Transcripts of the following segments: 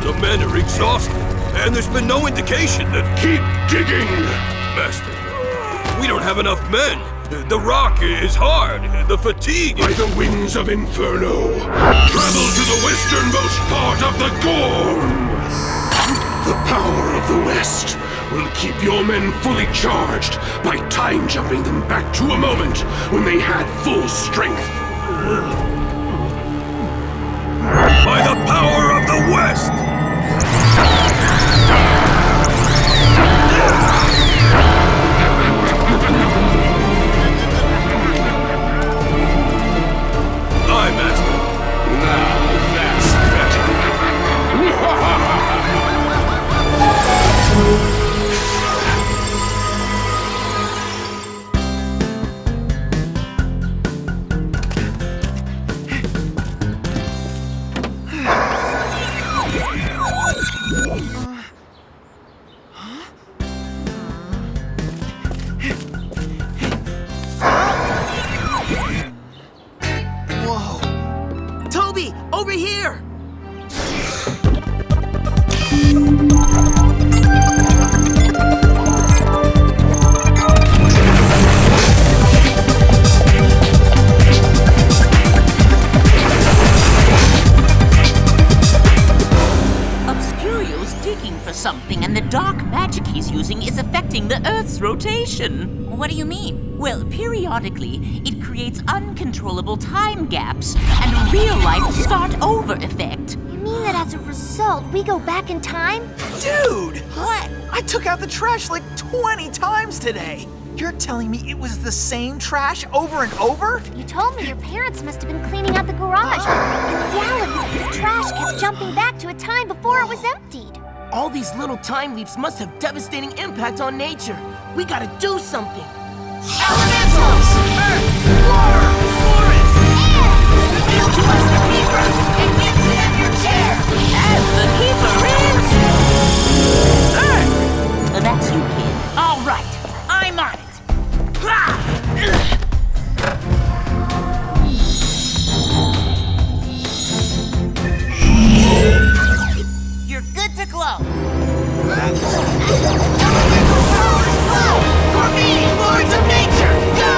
The men are exhausted, and there's been no indication that... Keep digging! Master, we don't have enough men. The rock is hard. The fatigue... By the winds of Inferno, travel to the westernmost part of the Gorm! The power of the West will keep your men fully charged by time-jumping them back to a moment when they had full strength. By the power of the West! Aye, Master. Now that's better. Whoa! Toby, over here! Obscurio's digging for something, and the dark magic he's using is affecting the Earth's rotation. What do you mean? Well, periodically, it creates uncontrollable time gaps and a real-life start-over effect. You mean that as a result, we go back in time? Dude! What? I took out the trash like 20 times today! You're telling me it was the same trash over and over? You told me your parents must have been cleaning out the garage, but in reality, the trash kept jumping back to a time before it was emptied. All these little time leaps must have devastating impact on nature. We gotta do something. Elementals! Earth! Water! Forest! Air! Reveal to us the keeper and give to them your chair! And the keeper is... Earth! That's you, kid. All right, I'm on it. Ha! You're good to glow. Gormiti, lords of nature, go!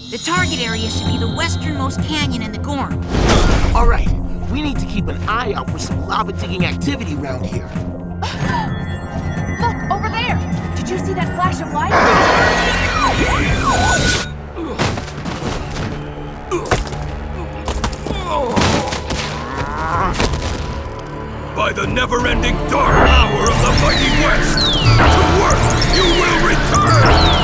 The target area should be the westernmost canyon in the Gorm. All right, we need to keep an eye out for some lava digging activity around here. Look, over there! Did you see that flash of light? By the never-ending dark power of the mighty West! To work you will return!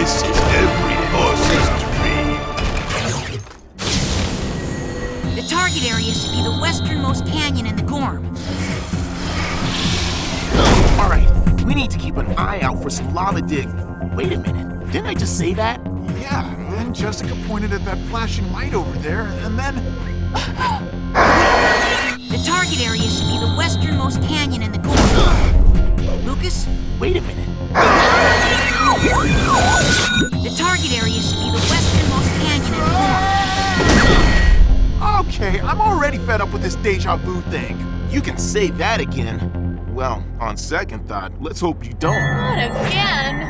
This is every horse's dream. The target area should be the westernmost canyon in the Gorm. All right, we need to keep an eye out for some lava dig. Wait a minute, didn't I just say that? Yeah, and then Jessica pointed at that flashing light over there, and then... The target area should be the westernmost canyon in the Gorm. Lucas? Wait a minute. The target area should be the westernmost canyon in the Gorm. Okay, I'm already fed up with this deja-vu thing. You can say that again. Well, on second thought, let's hope you don't. Not again!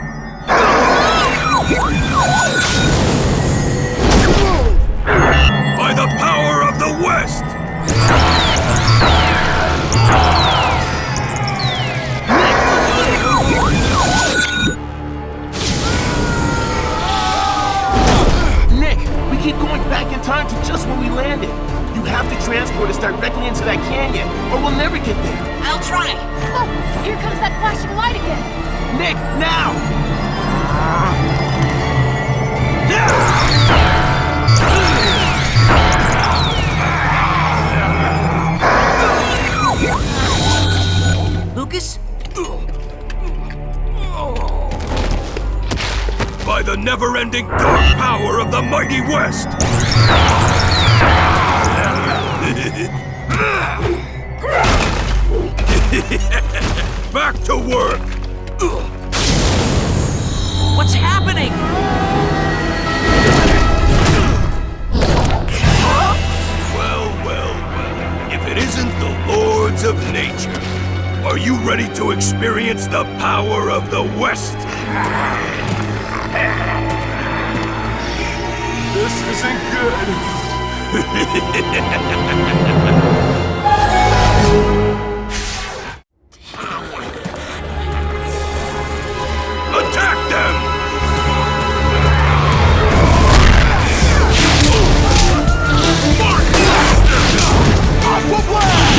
By the power of the West! Nick, we keep going back in time to just when we landed. You have to transport us directly into that canyon, or we'll never get there. I'll try. Look, here comes that flashing light again! Nick, now! never-ending dark power of the mighty West! Back to work! What's happening? Well. If it isn't the Lords of Nature, are you ready to experience the power of the West? This isn't good. Attack them! Aqua Blast!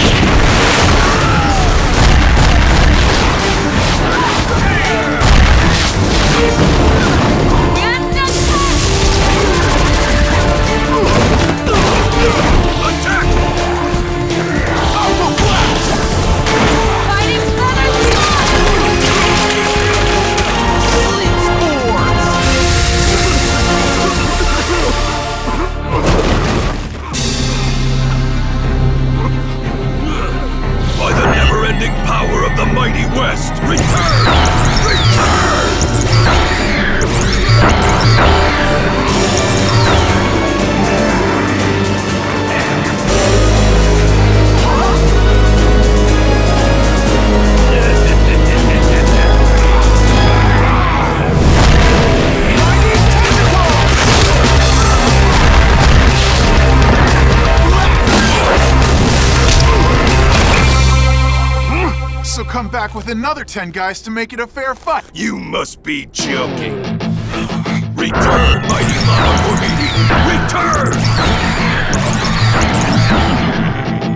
Attack! Aqua Blast! Fighting brothers! By the never-ending power of the mighty West, return! Return! So come back with another 10 guys to make it a fair fight. You must be joking. Return, mighty Lava Gormiti! Return!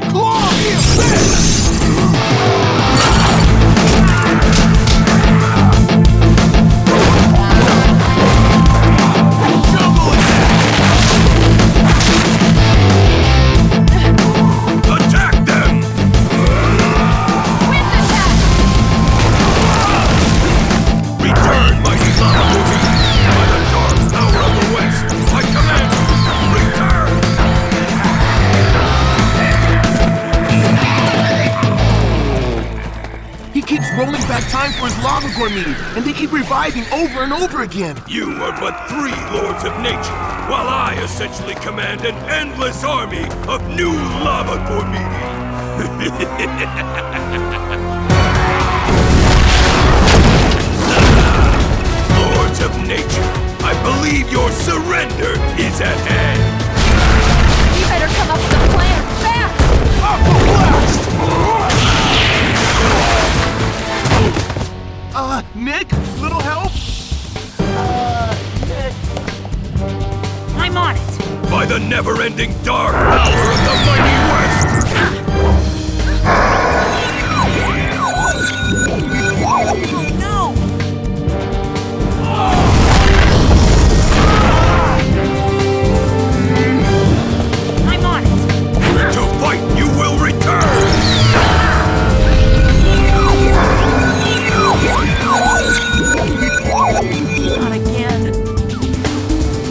Claw the Abyss! Attack them! Return, mighty Lava Gormiti! By the dark power of the West, I command you, return! He keeps rolling back time for his lava Gormiti, and they keep reviving over and over again. You are but 3 Lords of Nature, while I essentially command an endless army of new Lava Gormiti. Lords of Nature, I believe your surrender is at hand. You better come up with a plan fast! Aqua Blast! Nick? Little help? Nick. I'm on it. By the never-ending dark power of the mighty West! No! I'm on it. To fight, you will return! Not again.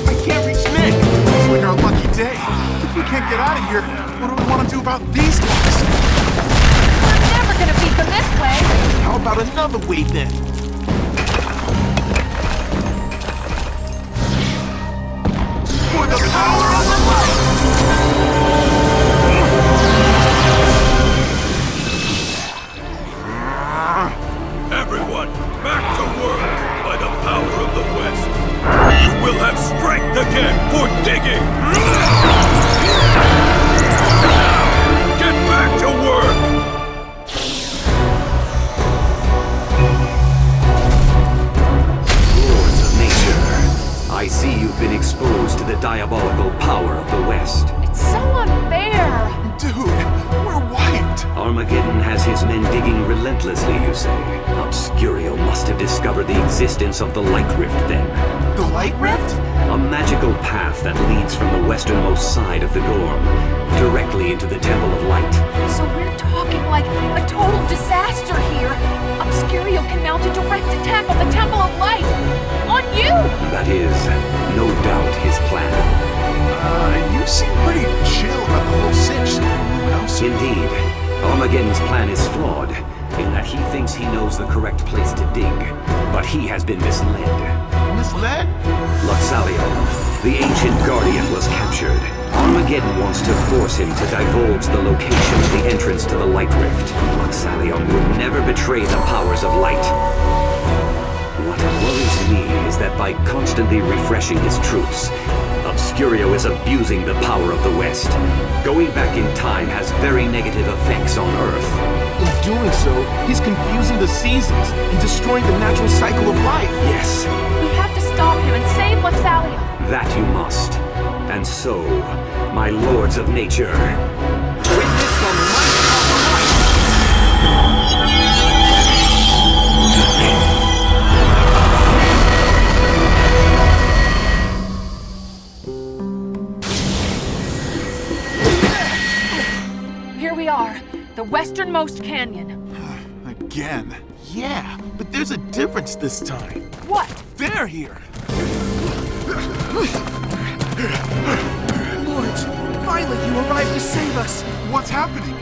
I can't reach Nick. It's like our lucky day. If we can't get out of here, what do we want to do about these guys? We're never gonna beat them this way! How about another way then? For the power of the light! Everyone, back to work! By the power of the West, you will have strength again for digging! Now, get back to work! Lords of Nature, I see you've been exposed to the diabolical power of the West. It's so unfair! Dude, we're wiped. Armageddon has his men digging relentlessly, you say. Obscurio must have discovered the existence of the Light Rift then. The light rift? A magical path that leads from the westernmost side of the Gorm, directly into the Temple of Light. So we're talking like a total disaster here! Obscurio can mount a direct attack on the Temple of Light! On you! That is Armageddon's plan is flawed, in that he thinks he knows the correct place to dig, but he has been misled. Misled? Luxalio, the ancient guardian, was captured. Armageddon wants to force him to divulge the location of the entrance to the Light Rift. Luxalio will never betray the powers of light. What worries me is that by constantly refreshing his troops, Obscurio is abusing the power of the West. Going back in time has very negative effects on Earth. In doing so, he's confusing the seasons and destroying the natural cycle of life. Yes, We have to stop him and save Luxalio. that you must. And so, my lords of nature, witness the might of the light! Here we are, the westernmost canyon. Again. Yeah, but there's a difference this time. What? They're here. Lords, finally you arrived to save us. What's happening?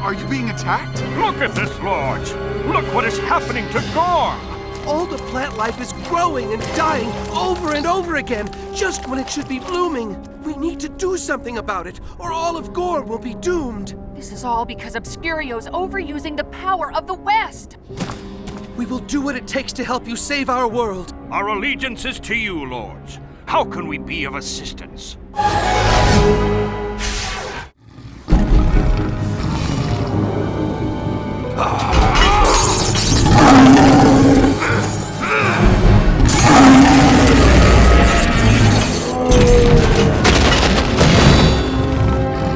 Are you being attacked? Look at this, Lords! Look what is happening to Gorm! All the plant life is growing and dying over and over again, just when it should be blooming. We need to do something about it, or all of Gorm will be doomed. This is all because Obscurio's overusing the power of the West. We will do what it takes to help you save our world. Our allegiance is to you, Lords. How can we be of assistance?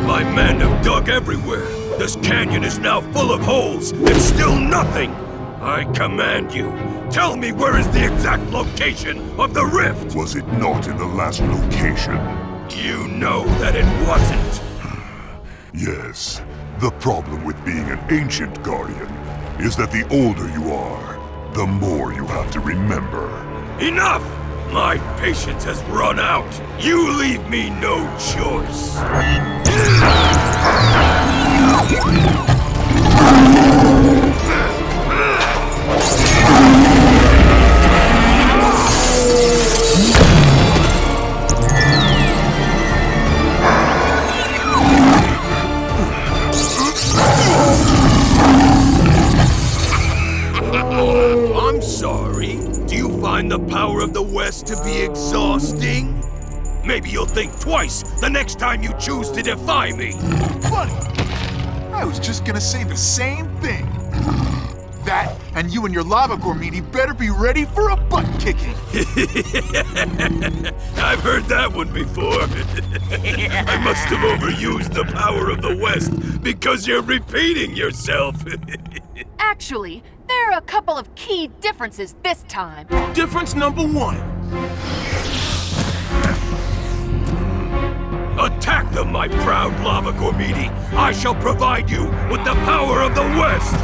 My men have dug everywhere. This canyon is now full of holes and still nothing. I command you, tell me where is the exact location of the rift? Was it not in the last location? You know that it wasn't. Yes. The problem with being an ancient guardian is that the older you are, the more you have to remember. Enough! My patience has run out. You leave me no choice. I'm sorry. Do you find the power of the West to be exhausting? Maybe you'll think twice the next time you choose to defy me. Funny. I was just gonna say the same thing. That, and you and your lava Gormiti better be ready for a butt kicking. I've heard that one before. I must have overused the power of the West because you're repeating yourself. Actually, there are a couple of key differences this time. Difference number one. Attack them, my proud lava Gormiti. I shall provide you with the power of the West.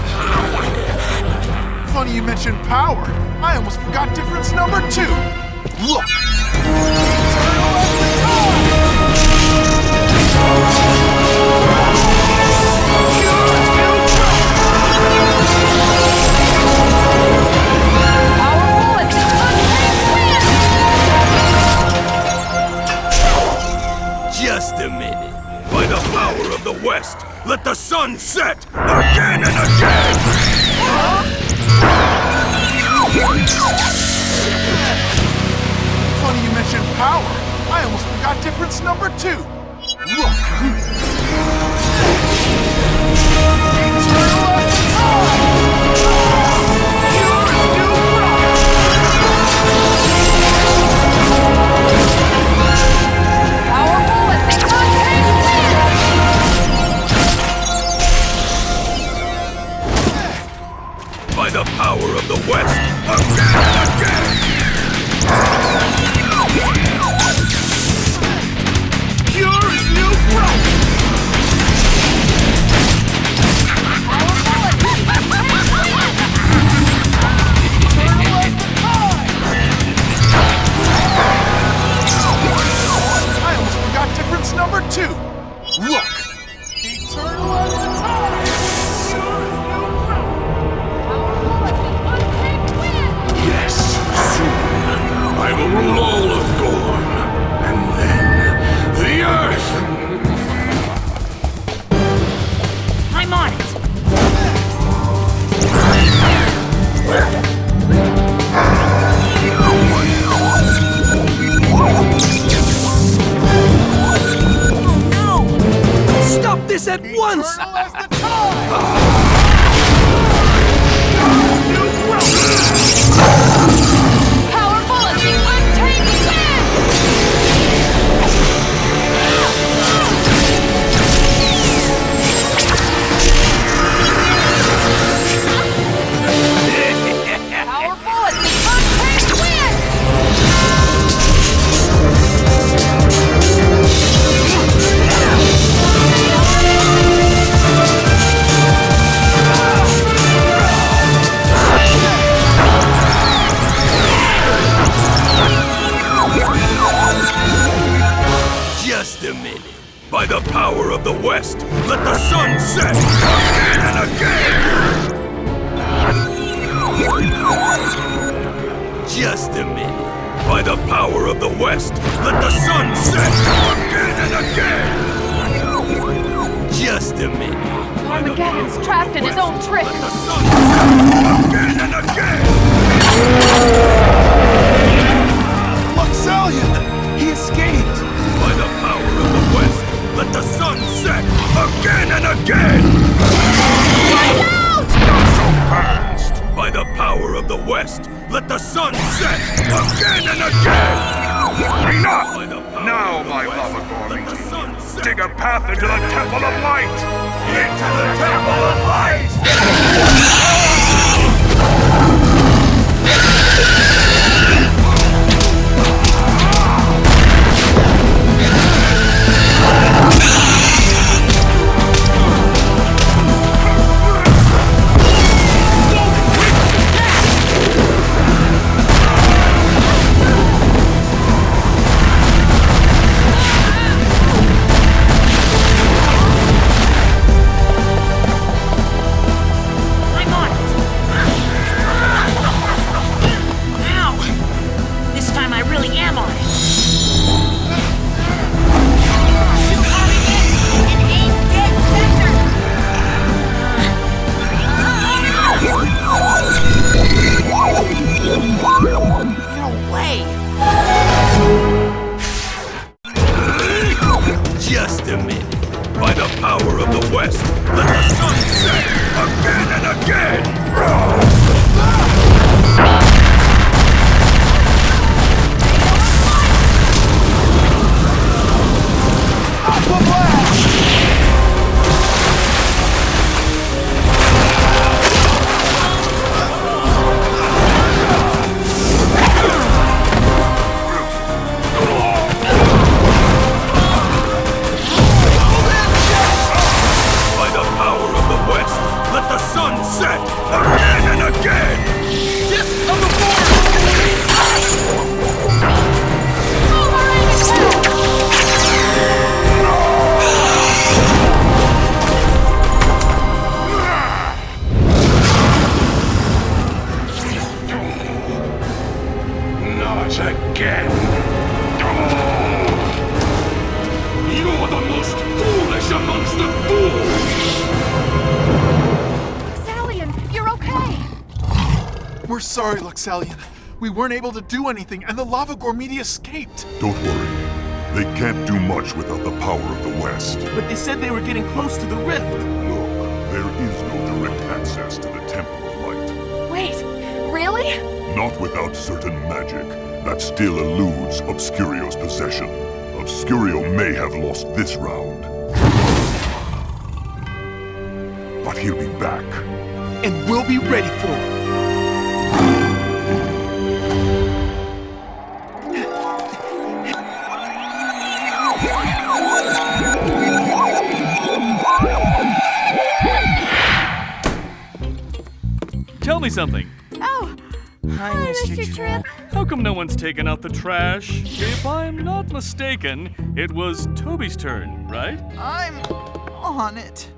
Funny you mentioned power. I almost forgot difference number 2. Look! Just a minute. By the power of the West, let the sun set again and again! Funny you mentioned power. I almost forgot difference number 2. Look! By the power of the West, again and again! Pure as new growth! I almost forgot difference number 2. Look! Eternal at the time! Stop this at once! Eternal as the tide! Powerful as the untamed sand! Powerful as the untamed wind! Just a minute. By the power of the West, let the sun set again and again! Just a minute. By the power of the West, let the sun set again and again! Just a minute. Armageddon's trapped in his own trick. Let the sun set again and again! Luxalion! He escaped! By the power of the West, let the sun set again and again! Out! Not so fast! By the power of the West, let the sun set again and again! Enough! By the power Now, of the my West, lava let the Gormiti, sun set dig a path into the Temple of Light! into the Temple of Light! I'm on it. Ow! This time I really am on it. Shoot Armageddon and aim dead center. No way! Just a minute. By the power of the West, let the sun set again and again! By the power of the West, let the sun set again and again! Disc of the Force! Not again! You're the most foolish amongst the fools! Luxalion, you're okay! We're sorry, Luxalion. We weren't able to do anything, and the lava Gormiti escaped. Don't worry. They can't do much without the power of the West. But they said they were getting close to the rift. Look, there is no direct access to the Temple of Light. Wait, really? Not without certain magic that still eludes Obscurio's possession. Obscurio may have lost this round. But he'll be back. And we'll be ready for it. Tell me something. Oh, Hi, Mr. Trip. How come no one's taken out the trash? If I'm not mistaken, it was Toby's turn, right? I'm on it.